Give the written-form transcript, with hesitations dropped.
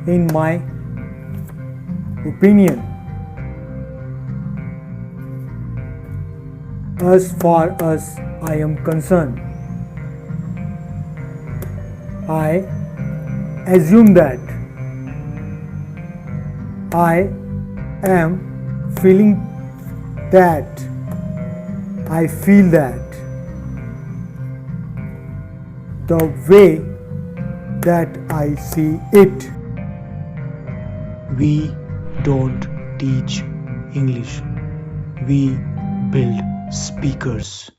In my opinion, as far as I am concerned, I assume that I am feeling that, I feel that, the way that I see it. We don't teach English, we build speakers.